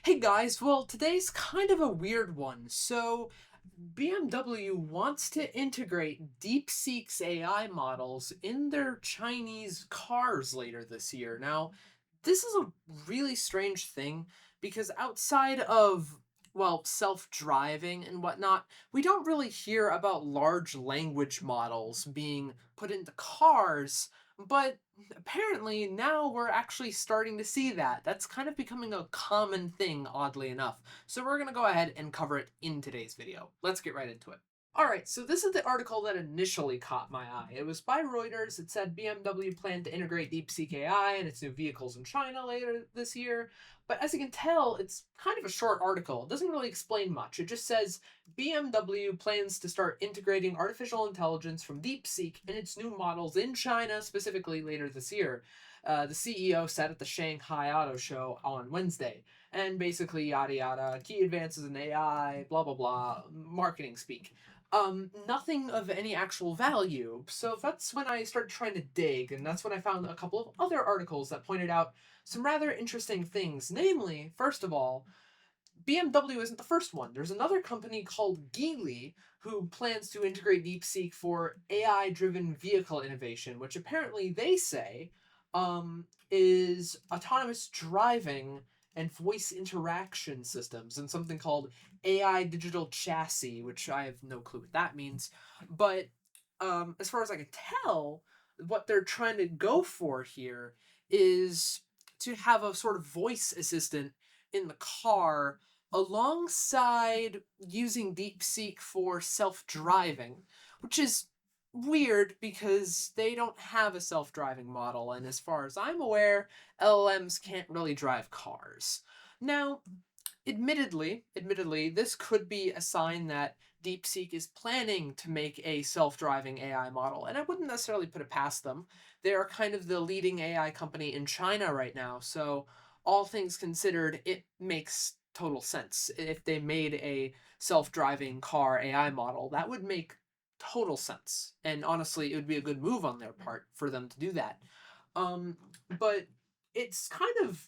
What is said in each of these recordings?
Hey guys, well, today's kind of a weird one. So, BMW wants to integrate DeepSeek's AI models in their Chinese cars later this year. Now, this is a really strange thing because outside of, well, self driving and whatnot, we don't really hear about large language models being put into cars, but apparently now we're actually starting to see that. That's kind of becoming a common thing, oddly enough. So we're going to go ahead and cover it in today's video. Let's get right into it. Alright, so this is the article that initially caught my eye. It was by Reuters. It said BMW planned to integrate DeepSeek AI in its new vehicles in China later this year. But as you can tell, it's kind of a short article. It doesn't really explain much. It just says BMW plans to start integrating artificial intelligence from DeepSeek in its new models in China specifically later this year. The CEO said at the Shanghai Auto Show on Wednesday. And basically, yada yada, key advances in AI, blah blah blah, marketing speak. Nothing of any actual value. So that's when I started trying to dig, and that's when I found a couple of other articles that pointed out some rather interesting things. Namely, first of all, BMW isn't the first one. There's another company called Geely who plans to integrate DeepSeek for AI driven vehicle innovation, which apparently they say is autonomous driving and voice interaction systems and something called AI digital chassis, which I have no clue what that means. But as far as I can tell, what they're trying to go for here is to have a sort of voice assistant in the car alongside using DeepSeek for self driving, which is weird because they don't have a self driving model, and as far as I'm aware, LLMs can't really drive cars. Now, admittedly, this could be a sign that DeepSeek is planning to make a self-driving AI model, and I wouldn't necessarily put it past them. They are kind of the leading AI company in China right now, so all things considered, it makes total sense. If they made a self-driving car AI model, that would make total sense. And honestly, it would be a good move on their part for them to do that. Um, but it's kind of,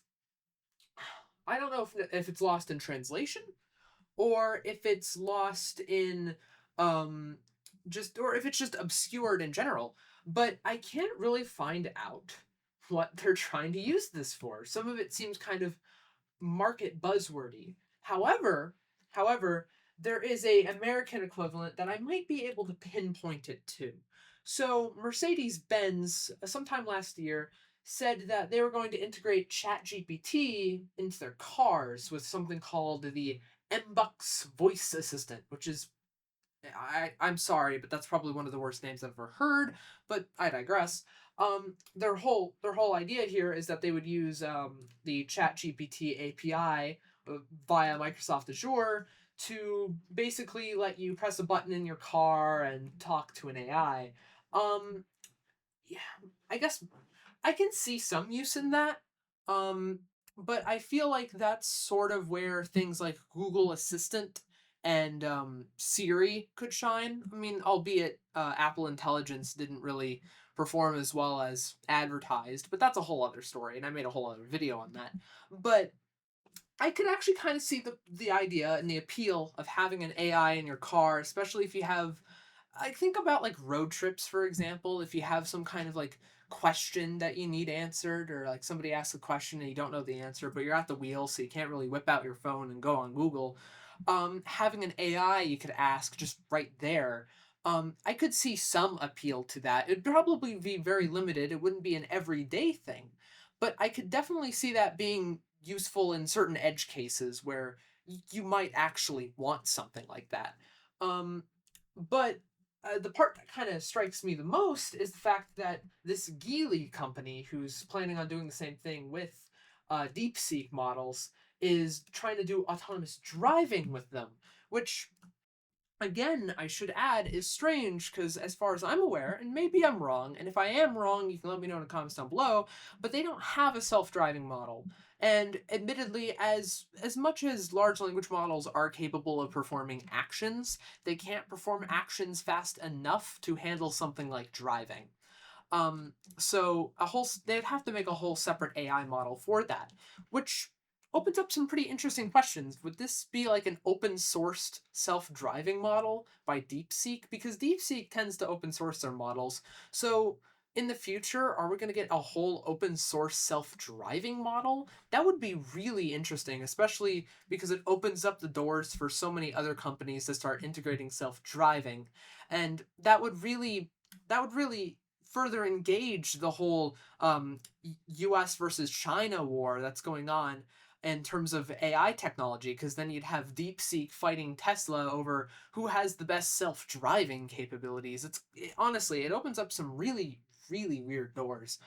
I don't know if it's lost in translation or if it's lost in um just or if it's just obscured in general, but I can't really find out what they're trying to use this for. Some of it seems kind of market buzzwordy. However, there is a American equivalent that I might be able to pinpoint it to. So Mercedes-Benz, sometime last year, said that they were going to integrate ChatGPT into their cars with something called the MBUX voice assistant, which is I'm sorry, but that's probably one of the worst names I've ever heard. But I digress. Their whole idea here is that they would use the ChatGPT API via Microsoft Azure to basically let you press a button in your car and talk to an AI. Um, yeah, I guess I can see some use in that. Um, but I feel like that's sort of where things like Google Assistant and Siri could shine. I mean, albeit Apple Intelligence didn't really perform as well as advertised, but that's a whole other story, and I made a whole other video on that. But I could actually kind of see the idea and the appeal of having an AI in your car, especially if you have I think about like road trips, for example, if you have some kind of like question that you need answered, or like somebody asks a question and you don't know the answer, but you're at the wheel, so you can't really whip out your phone and go on Google. Having an AI you could ask just right there. I could see some appeal to that. It'd probably be very limited. It wouldn't be an everyday thing, but I could definitely see that being useful in certain edge cases where you might actually want something like that. Um, but the part that kind of strikes me the most is the fact that this Geely company, who's planning on doing the same thing with DeepSeek models, is trying to do autonomous driving with them, which again, I should add, is strange because, as far as I'm aware, and maybe I'm wrong, and if I am wrong, you can let me know in the comments down below. But they don't have a self-driving model, and admittedly, as much as large language models are capable of performing actions, they can't perform actions fast enough to handle something like driving. So they'd have to make a whole separate AI model for that, which opens up some pretty interesting questions. Would this be like an open sourced self-driving model by DeepSeek? Because DeepSeek tends to open source their models. So in the future, are we going to get a whole open source self-driving model? That would be really interesting, especially because it opens up the doors for so many other companies to start integrating self-driving. And that would really further engage the whole US versus China war that's going on in terms of AI technology, because then you'd have DeepSeek fighting Tesla over who has the best self-driving capabilities. Honestly, it opens up some really, really weird doors.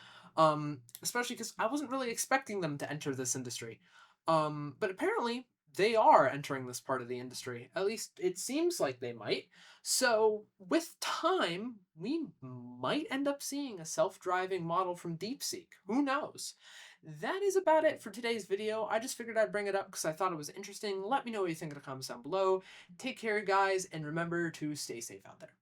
Especially because I wasn't really expecting them to enter this industry. But apparently they are entering this part of the industry. At least it seems like they might. So, with time, we might end up seeing a self-driving model from DeepSeek. Who knows? That is about it for today's video. I just figured I'd bring it up because I thought it was interesting. Let me know what you think in the comments down below. Take care, guys, and remember to stay safe out there.